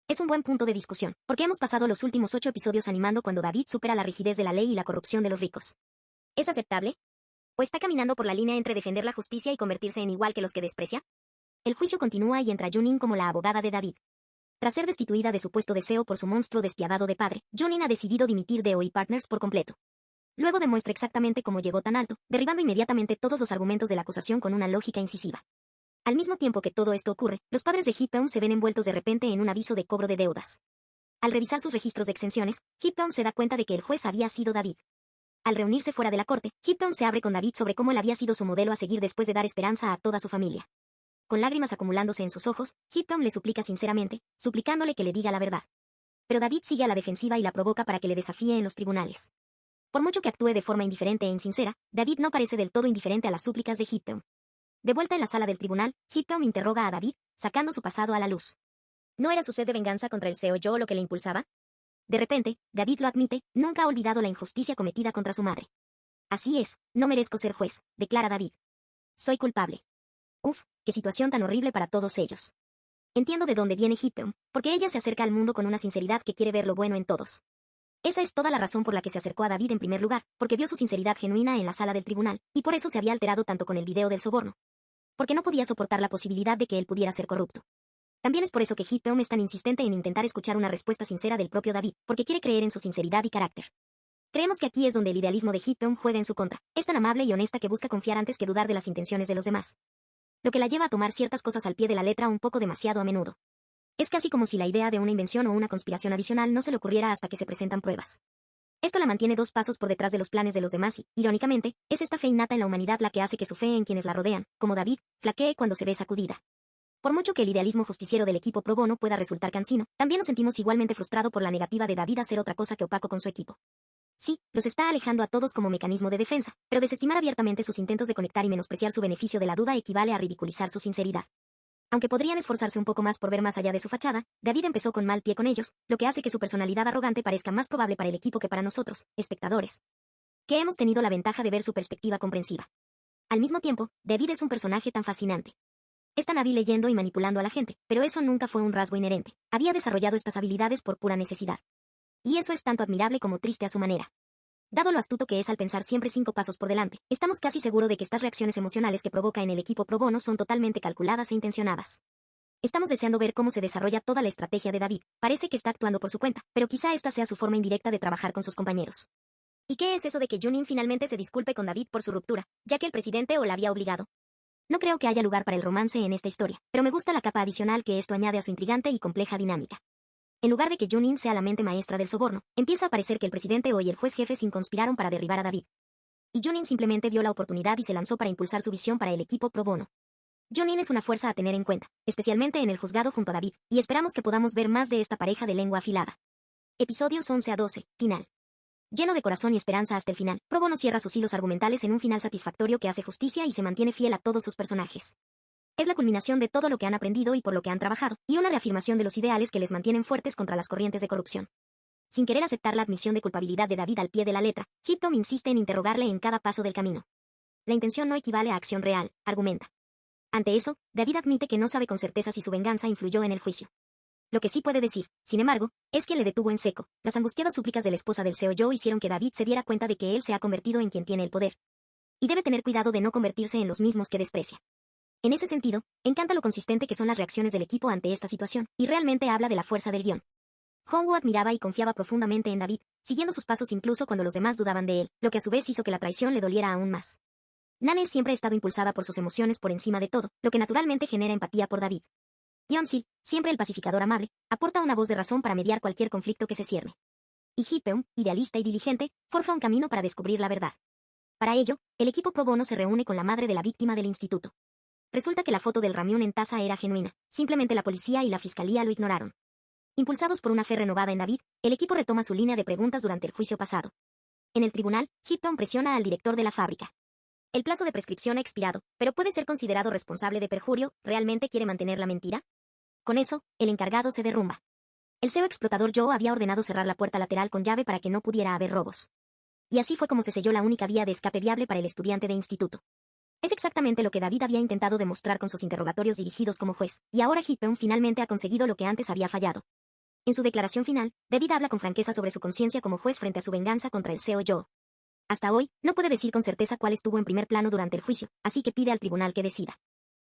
Speaker 1: Es un buen punto de discusión, porque hemos pasado los últimos 8 episodios animando cuando David supera la rigidez de la ley y la corrupción de los ricos. ¿Es aceptable? ¿O está caminando por la línea entre defender la justicia y convertirse en igual que los que desprecia? El juicio continúa y entra Junin como la abogada de David. Tras ser destituida de su puesto de CEO por su monstruo despiadado de padre, Junin ha decidido dimitir de OE Partners por completo. Luego demuestra exactamente cómo llegó tan alto, derribando inmediatamente todos los argumentos de la acusación con una lógica incisiva. Al mismo tiempo que todo esto ocurre, los padres de Hee-Beom se ven envueltos de repente en un aviso de cobro de deudas. Al revisar sus registros de exenciones, Hee-Beom se da cuenta de que el juez había sido David. Al reunirse fuera de la corte, Hee-Beom se abre con David sobre cómo él había sido su modelo a seguir después de dar esperanza a toda su familia. Con lágrimas acumulándose en sus ojos, Hee-Beom le suplica sinceramente, suplicándole que le diga la verdad. Pero David sigue a la defensiva y la provoca para que le desafíe en los tribunales. Por mucho que actúe de forma indiferente e insincera, David no parece del todo indiferente a las súplicas de Hee-Beom. De vuelta en la sala del tribunal, Hee-Beom interroga a David, sacando su pasado a la luz. ¿No era su sed de venganza contra el CEO Joe lo que le impulsaba? De repente, David lo admite, nunca ha olvidado la injusticia cometida contra su madre. Así es, no merezco ser juez, declara David. Soy culpable. Uf, qué situación tan horrible para todos ellos. Entiendo de dónde viene Hee-Beom, porque ella se acerca al mundo con una sinceridad que quiere ver lo bueno en todos. Esa es toda la razón por la que se acercó a David en primer lugar, porque vio su sinceridad genuina en la sala del tribunal, y por eso se había alterado tanto con el video del soborno. Porque no podía soportar la posibilidad de que él pudiera ser corrupto. También es por eso que Hee-Beom es tan insistente en intentar escuchar una respuesta sincera del propio David, porque quiere creer en su sinceridad y carácter. Creemos que aquí es donde el idealismo de Hee-peong juega en su contra. Es tan amable y honesta que busca confiar antes que dudar de las intenciones de los demás. Lo que la lleva a tomar ciertas cosas al pie de la letra un poco demasiado a menudo. Es casi como si la idea de una invención o una conspiración adicional no se le ocurriera hasta que se presentan pruebas. Esto la mantiene 2 pasos por detrás de los planes de los demás y, irónicamente, es esta fe innata en la humanidad la que hace que su fe en quienes la rodean, como David, flaquee cuando se ve sacudida. Por mucho que el idealismo justiciero del equipo pro bono pueda resultar cansino, también nos sentimos igualmente frustrado por la negativa de David a hacer otra cosa que opaco con su equipo. Sí, los está alejando a todos como mecanismo de defensa, pero desestimar abiertamente sus intentos de conectar y menospreciar su beneficio de la duda equivale a ridiculizar su sinceridad. Aunque podrían esforzarse un poco más por ver más allá de su fachada, David empezó con mal pie con ellos, lo que hace que su personalidad arrogante parezca más probable para el equipo que para nosotros, espectadores, que hemos tenido la ventaja de ver su perspectiva comprensiva. Al mismo tiempo, David es un personaje tan fascinante. Es tan hábil leyendo y manipulando a la gente, pero eso nunca fue un rasgo inherente. Había desarrollado estas habilidades por pura necesidad. Y eso es tanto admirable como triste a su manera. Dado lo astuto que es al pensar siempre 5 pasos por delante, estamos casi seguros de que estas reacciones emocionales que provoca en el equipo pro bono son totalmente calculadas e intencionadas. Estamos deseando ver cómo se desarrolla toda la estrategia de David. Parece que está actuando por su cuenta, pero quizá esta sea su forma indirecta de trabajar con sus compañeros. ¿Y qué es eso de que Junin finalmente se disculpe con David por su ruptura, ya que el presidente o la había obligado? No creo que haya lugar para el romance en esta historia, pero me gusta la capa adicional que esto añade a su intrigante y compleja dinámica. En lugar de que Junin sea la mente maestra del soborno, empieza a parecer que el presidente o el juez jefe conspiraron para derribar a David. Y Junin simplemente vio la oportunidad y se lanzó para impulsar su visión para el equipo pro bono. Junin es una fuerza a tener en cuenta, especialmente en el juzgado junto a David, y esperamos que podamos ver más de esta pareja de lengua afilada. Episodios 11 a 12, final. Lleno de corazón y esperanza hasta el final, Pro Bono cierra sus hilos argumentales en un final satisfactorio que hace justicia y se mantiene fiel a todos sus personajes. Es la culminación de todo lo que han aprendido y por lo que han trabajado, y una reafirmación de los ideales que les mantienen fuertes contra las corrientes de corrupción. Sin querer aceptar la admisión de culpabilidad de David al pie de la letra, Hee-peong insiste en interrogarle en cada paso del camino. La intención no equivale a acción real, argumenta. Ante eso, David admite que no sabe con certeza si su venganza influyó en el juicio. Lo que sí puede decir, sin embargo, es que le detuvo en seco. Las angustiadas súplicas de la esposa del CEO Joe hicieron que David se diera cuenta de que él se ha convertido en quien tiene el poder. Y debe tener cuidado de no convertirse en los mismos que desprecia. En ese sentido, encanta lo consistente que son las reacciones del equipo ante esta situación, y realmente habla de la fuerza del guión. Hongwoo admiraba y confiaba profundamente en David, siguiendo sus pasos incluso cuando los demás dudaban de él, lo que a su vez hizo que la traición le doliera aún más. Nane siempre ha estado impulsada por sus emociones por encima de todo, lo que naturalmente genera empatía por David. Yeon-sil, siempre el pacificador amable, aporta una voz de razón para mediar cualquier conflicto que se cierne. Y Hee-peong, idealista y diligente, forja un camino para descubrir la verdad. Para ello, el equipo pro bono se reúne con la madre de la víctima del instituto. Resulta que la foto del Ramyun en taza era genuina, simplemente la policía y la fiscalía lo ignoraron. Impulsados por una fe renovada en David, el equipo retoma su línea de preguntas durante el juicio pasado. En el tribunal, Hee-peong presiona al director de la fábrica. El plazo de prescripción ha expirado, pero puede ser considerado responsable de perjurio. ¿Realmente quiere mantener la mentira? Con eso, el encargado se derrumba. El CEO explotador Joe había ordenado cerrar la puerta lateral con llave para que no pudiera haber robos. Y así fue como se selló la única vía de escape viable para el estudiante de instituto. Es exactamente lo que David había intentado demostrar con sus interrogatorios dirigidos como juez, y ahora Hee-peong finalmente ha conseguido lo que antes había fallado. En su declaración final, David habla con franqueza sobre su conciencia como juez frente a su venganza contra el CEO Joe. Hasta hoy, no puede decir con certeza cuál estuvo en primer plano durante el juicio, así que pide al tribunal que decida.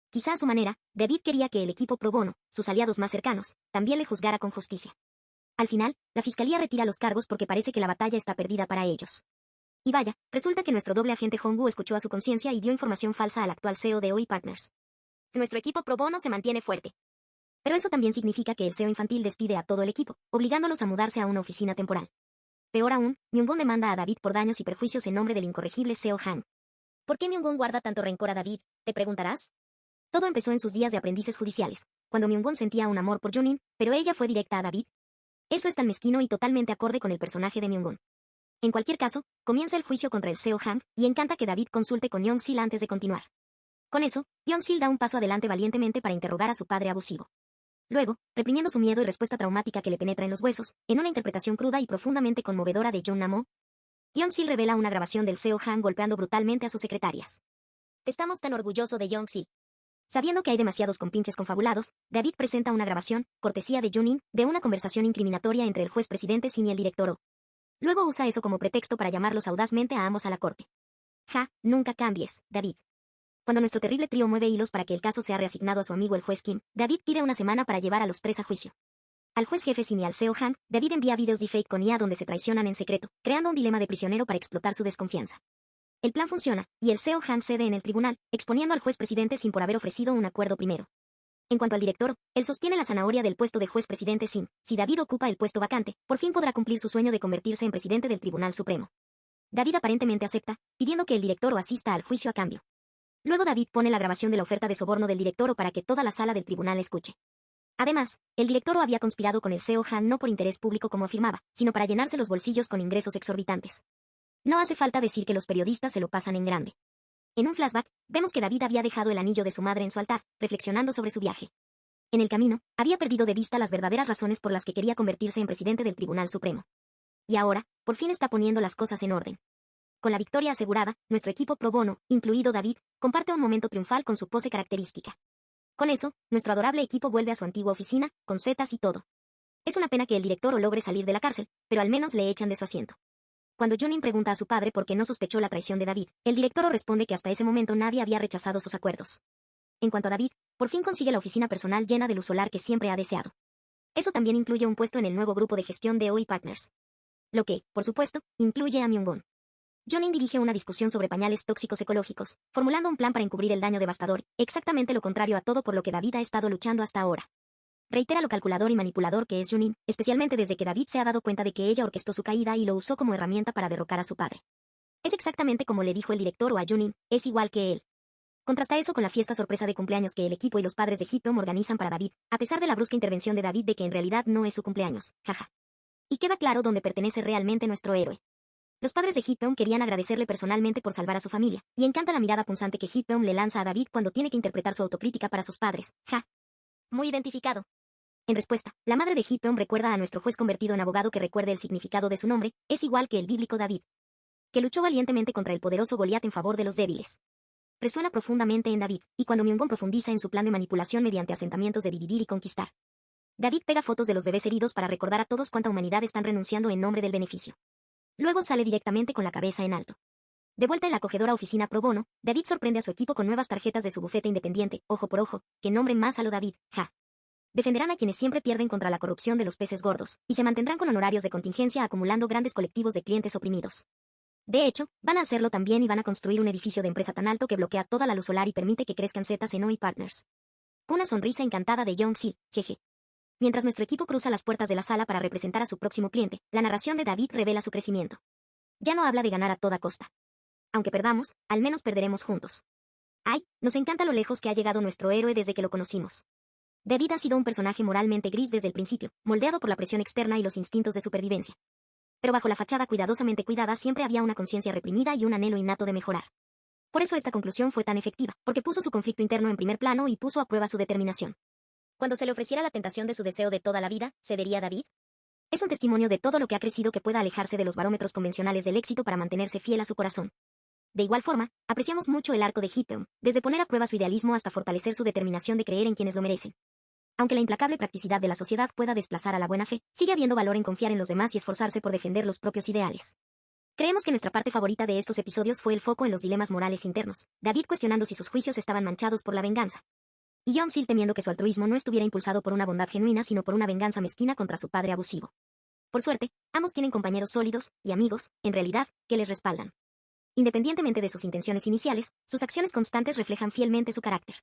Speaker 1: Quizá a su manera, David quería que el equipo pro bono, sus aliados más cercanos, también le juzgara con justicia. Al final, la fiscalía retira los cargos porque parece que la batalla está perdida para ellos. Y vaya, resulta que nuestro doble agente Hongwoo escuchó a su conciencia y dio información falsa al actual CEO de OI Partners. Nuestro equipo pro bono se mantiene fuerte. Pero eso también significa que el CEO infantil despide a todo el equipo, obligándolos a mudarse a una oficina temporal. Peor aún, Myung-gun demanda a David por daños y perjuicios en nombre del incorregible CEO Han. ¿Por qué Myung-gun guarda tanto rencor a David? Te preguntarás. Todo empezó en sus días de aprendices judiciales, cuando Myung-gun sentía un amor por Junin, pero ella fue directa a David. Eso es tan mezquino y totalmente acorde con el personaje de Myung-gun. En cualquier caso, comienza el juicio contra el CEO Han, y encanta que David consulte con Yeon-sil antes de continuar. Con eso, Yeon-sil da un paso adelante valientemente para interrogar a su padre abusivo. Luego, reprimiendo su miedo y respuesta traumática que le penetra en los huesos, en una interpretación cruda y profundamente conmovedora de Jung Nam-oh, Yeon-sil revela una grabación del CEO Han golpeando brutalmente a sus secretarias. Estamos tan orgulloso de Yeon-sil. Sabiendo que hay demasiados compinches confabulados, David presenta una grabación, cortesía de Junin, de una conversación incriminatoria entre el juez presidente Sin y el director Oh. Luego usa eso como pretexto para llamarlos audazmente a ambos a la corte. Ja, nunca cambies, David. Cuando nuestro terrible trío mueve hilos para que el caso sea reasignado a su amigo el juez Kim, David pide una semana para llevar a los 3 a juicio. Al juez jefe Sin y al CEO Hank, David envía videos deepfake con IA donde se traicionan en secreto, creando un dilema de prisionero para explotar su desconfianza. El plan funciona, y el CEO Hank cede en el tribunal, exponiendo al juez presidente sin por haber ofrecido un acuerdo primero. En cuanto al director, él sostiene la zanahoria del puesto de juez presidente Sin. Si David ocupa el puesto vacante, por fin podrá cumplir su sueño de convertirse en presidente del Tribunal Supremo. David aparentemente acepta, pidiendo que el director asista al juicio a cambio. Luego David pone la grabación de la oferta de soborno del director para que toda la sala del tribunal escuche. Además, el director había conspirado con el CEO Han no por interés público como afirmaba, sino para llenarse los bolsillos con ingresos exorbitantes. No hace falta decir que los periodistas se lo pasan en grande. En un flashback, vemos que David había dejado el anillo de su madre en su altar, reflexionando sobre su viaje. En el camino, había perdido de vista las verdaderas razones por las que quería convertirse en presidente del Tribunal Supremo. Y ahora, por fin está poniendo las cosas en orden. Con la victoria asegurada, nuestro equipo pro bono, incluido David, comparte un momento triunfal con su pose característica. Con eso, nuestro adorable equipo vuelve a su antigua oficina, con setas y todo. Es una pena que el director logre salir de la cárcel, pero al menos le echan de su asiento. Cuando Junin pregunta a su padre por qué no sospechó la traición de David, el director responde que hasta ese momento nadie había rechazado sus acuerdos. En cuanto a David, por fin consigue la oficina personal llena de luz solar que siempre ha deseado. Eso también incluye un puesto en el nuevo grupo de gestión de OI Partners. Lo que, por supuesto, incluye a Myung-gun. Jonin dirige una discusión sobre pañales tóxicos ecológicos, formulando un plan para encubrir el daño devastador, exactamente lo contrario a todo por lo que David ha estado luchando hasta ahora. Reitera lo calculador y manipulador que es Junin, especialmente desde que David se ha dado cuenta de que ella orquestó su caída y lo usó como herramienta para derrocar a su padre. Es exactamente como le dijo el director o a Junin, es igual que él. Contrasta eso con la fiesta sorpresa de cumpleaños que el equipo y los padres de Hippeom organizan para David, a pesar de la brusca intervención de David de que en realidad no es su cumpleaños, jaja. Y queda claro dónde pertenece realmente nuestro héroe. Los padres de Hippeom querían agradecerle personalmente por salvar a su familia, y encanta la mirada punzante que Hippeom le lanza a David cuando tiene que interpretar su autocrítica para sus padres, ja. Muy identificado. En respuesta, la madre de Hippeom recuerda a nuestro juez convertido en abogado que recuerde el significado de su nombre, es igual que el bíblico David, que luchó valientemente contra el poderoso Goliat en favor de los débiles. Resuena profundamente en David, y cuando Myung-gun profundiza en su plan de manipulación mediante asentamientos de dividir y conquistar. David pega fotos de los bebés heridos para recordar a todos cuánta humanidad están renunciando en nombre del beneficio. Luego sale directamente con la cabeza en alto. De vuelta en la acogedora oficina pro bono, David sorprende a su equipo con nuevas tarjetas de su bufete independiente, ojo por ojo, que nombre más a lo David, ja. Defenderán a quienes siempre pierden contra la corrupción de los peces gordos, y se mantendrán con honorarios de contingencia acumulando grandes colectivos de clientes oprimidos. De hecho, van a hacerlo también y van a construir un edificio de empresa tan alto que bloquea toda la luz solar y permite que crezcan setas en OI Partners. Una sonrisa encantada de Young-sil, jeje. Mientras nuestro equipo cruza las puertas de la sala para representar a su próximo cliente, la narración de David revela su crecimiento. Ya no habla de ganar a toda costa. Aunque perdamos, al menos perderemos juntos. ¡Ay! Nos encanta lo lejos que ha llegado nuestro héroe desde que lo conocimos. David ha sido un personaje moralmente gris desde el principio, moldeado por la presión externa y los instintos de supervivencia. Pero bajo la fachada cuidadosamente cuidada siempre había una conciencia reprimida y un anhelo innato de mejorar. Por eso esta conclusión fue tan efectiva, porque puso su conflicto interno en primer plano y puso a prueba su determinación. Cuando se le ofreciera la tentación de su deseo de toda la vida, ¿cedería David? Es un testimonio de todo lo que ha crecido que pueda alejarse de los barómetros convencionales del éxito para mantenerse fiel a su corazón. De igual forma, apreciamos mucho el arco de Hippeom, desde poner a prueba su idealismo hasta fortalecer su determinación de creer en quienes lo merecen. Aunque la implacable practicidad de la sociedad pueda desplazar a la buena fe, sigue habiendo valor en confiar en los demás y esforzarse por defender los propios ideales. Creemos que nuestra parte favorita de estos episodios fue el foco en los dilemas morales internos, David cuestionando si sus juicios estaban manchados por la venganza. Y Young-sil temiendo que su altruismo no estuviera impulsado por una bondad genuina sino por una venganza mezquina contra su padre abusivo. Por suerte, ambos tienen compañeros sólidos, y amigos, en realidad, que les respaldan. Independientemente de sus intenciones iniciales, sus acciones constantes reflejan fielmente su carácter.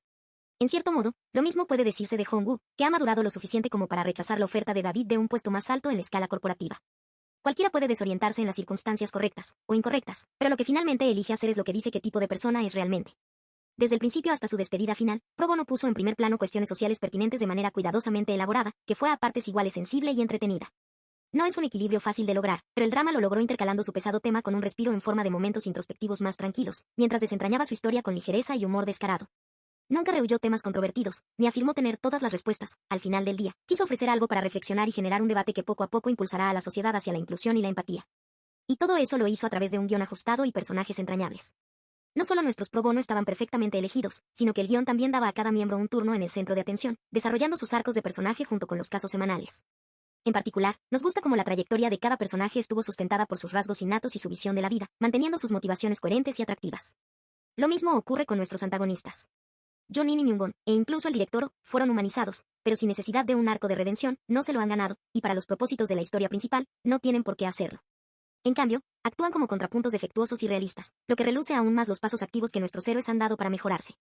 Speaker 1: En cierto modo, lo mismo puede decirse de Hong-woo, que ha madurado lo suficiente como para rechazar la oferta de David de un puesto más alto en la escala corporativa. Cualquiera puede desorientarse en las circunstancias correctas, o incorrectas, pero lo que finalmente elige hacer es lo que dice qué tipo de persona es realmente. Desde el principio hasta su despedida final, Pro Bono puso en primer plano cuestiones sociales pertinentes de manera cuidadosamente elaborada, que fue a partes iguales sensible y entretenida. No es un equilibrio fácil de lograr, pero el drama lo logró intercalando su pesado tema con un respiro en forma de momentos introspectivos más tranquilos, mientras desentrañaba su historia con ligereza y humor descarado. Nunca rehuyó temas controvertidos, ni afirmó tener todas las respuestas. Al final del día, quiso ofrecer algo para reflexionar y generar un debate que poco a poco impulsará a la sociedad hacia la inclusión y la empatía. Y todo eso lo hizo a través de un guión ajustado y personajes entrañables. No solo nuestros pro bono estaban perfectamente elegidos, sino que el guión también daba a cada miembro un turno en el centro de atención, desarrollando sus arcos de personaje junto con los casos semanales. En particular, nos gusta cómo la trayectoria de cada personaje estuvo sustentada por sus rasgos innatos y su visión de la vida, manteniendo sus motivaciones coherentes y atractivas. Lo mismo ocurre con nuestros antagonistas. Jonin y Myung-gon, e incluso el director, fueron humanizados, pero sin necesidad de un arco de redención, no se lo han ganado, y para los propósitos de la historia principal, no tienen por qué hacerlo. En cambio, actúan como contrapuntos defectuosos y realistas, lo que reluce aún más los pasos activos que nuestros héroes han dado para mejorarse.